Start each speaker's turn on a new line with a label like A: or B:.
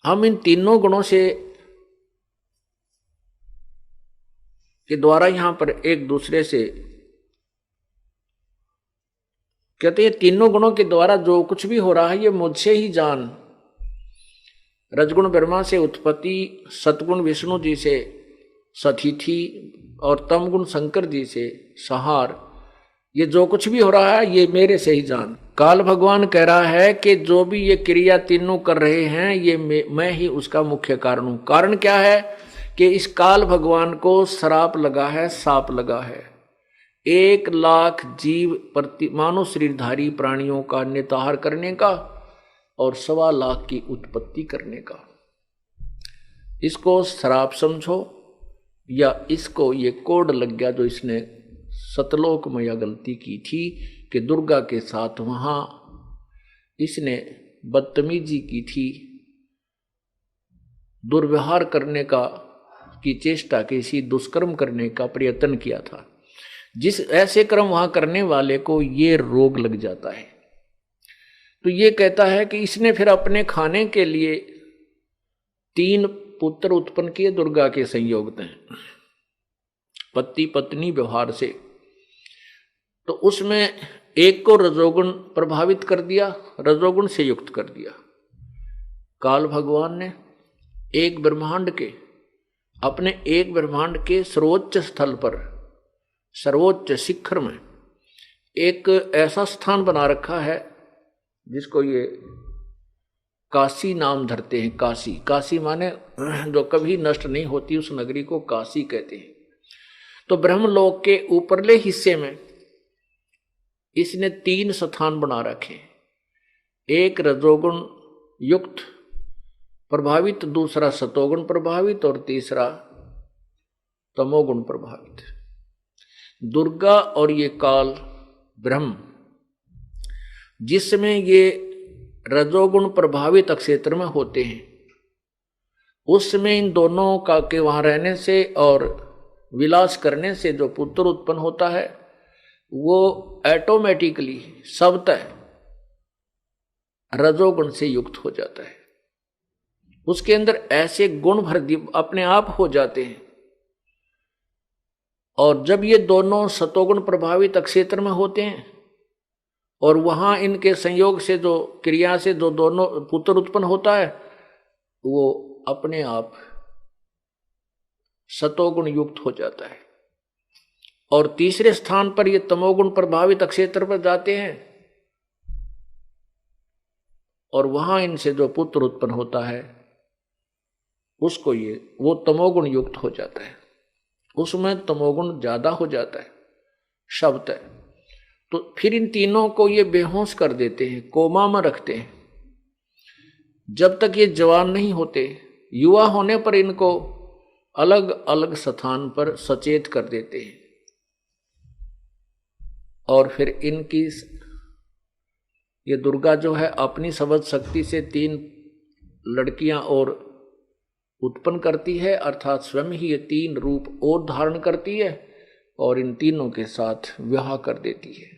A: हम इन तीनों गुणों से के द्वारा यहां पर एक दूसरे से कहते हैं, तीनों गुणों के द्वारा जो कुछ भी हो रहा है ये मुझसे ही जान। रजगुण ब्रह्मा से उत्पत्ति, सतगुण विष्णु जी से सतिथि और तमगुण शंकर जी से संहार, ये जो कुछ भी हो रहा है ये मेरे से ही जान। काल भगवान कह रहा है कि जो भी ये क्रिया तीनों कर रहे हैं ये मैं ही उसका मुख्य कारण हूं। कारण क्या है कि इस काल भगवान को श्राप लगा है, साप लगा है। 1,00,000 जीव प्रति मानव शरीरधारी प्राणियों का निताहार करने का और 1,25,000 की उत्पत्ति करने का। इसको श्राप समझो या इसको ये कोड लग गया जो इसने सतलोक में यह गलती की थी कि दुर्गा के साथ वहां इसने बदतमीजी की थी, दुर्व्यवहार करने का की चेष्टा की, इसी दुष्कर्म करने का प्रयत्न किया था। जिस ऐसे कर्म वहां करने वाले को ये रोग लग जाता है। तो ये कहता है कि इसने फिर अपने खाने के लिए 3 पुत्र उत्पन्न किए दुर्गा के संयोग में, पति पत्नी व्यवहार से। तो उसमें एक को रजोगुण प्रभावित कर दिया, रजोगुण से युक्त कर दिया। काल भगवान ने एक ब्रह्मांड के अपने एक ब्रह्मांड के सर्वोच्च स्थल पर, सर्वोच्च शिखर में एक ऐसा स्थान बना रखा है जिसको ये काशी नाम धरते हैं। काशी, काशी माने जो कभी नष्ट नहीं होती, उस नगरी को काशी कहते हैं। तो ब्रह्मलोक के ऊपरले हिस्से में इसने 3 स्थान बना रखे, एक रजोगुण युक्त प्रभावित, दूसरा सतोगुण प्रभावित और तीसरा तमोगुण प्रभावित। दुर्गा और ये काल ब्रह्म, जिसमें ये रजोगुण प्रभावित क्षेत्र में होते हैं, उसमें इन दोनों का के वहां रहने से और विलास करने से जो पुत्र उत्पन्न होता है वो ऑटोमेटिकली सबतः रजोगुण से युक्त हो जाता है। उसके अंदर ऐसे गुण भर अपने आप हो जाते हैं। और जब ये दोनों सतोगुण प्रभावित क्षेत्र में होते हैं और वहां इनके संयोग से जो क्रिया से जो दोनों पुत्र उत्पन्न होता है वो अपने आप सतोगुण युक्त हो जाता है। और तीसरे स्थान पर ये तमोगुण प्रभावित क्षेत्र पर जाते हैं और वहां इनसे जो पुत्र उत्पन्न होता है उसको वो तमोगुण युक्त हो जाता है, उसमें तमोगुण ज्यादा हो जाता है शब्द। तो फिर इन तीनों को ये बेहोश कर देते हैं, कोमा में रखते हैं। जब तक ये जवान नहीं होते, युवा होने पर इनको अलग अलग स्थान पर सचेत कर देते हैं और फिर इनकी ये दुर्गा जो है अपनी सबद शक्ति से 3 लड़कियां और उत्पन्न करती है, अर्थात स्वयं ही ये 3 रूप और धारण करती है और इन तीनों के साथ विवाह कर देती है।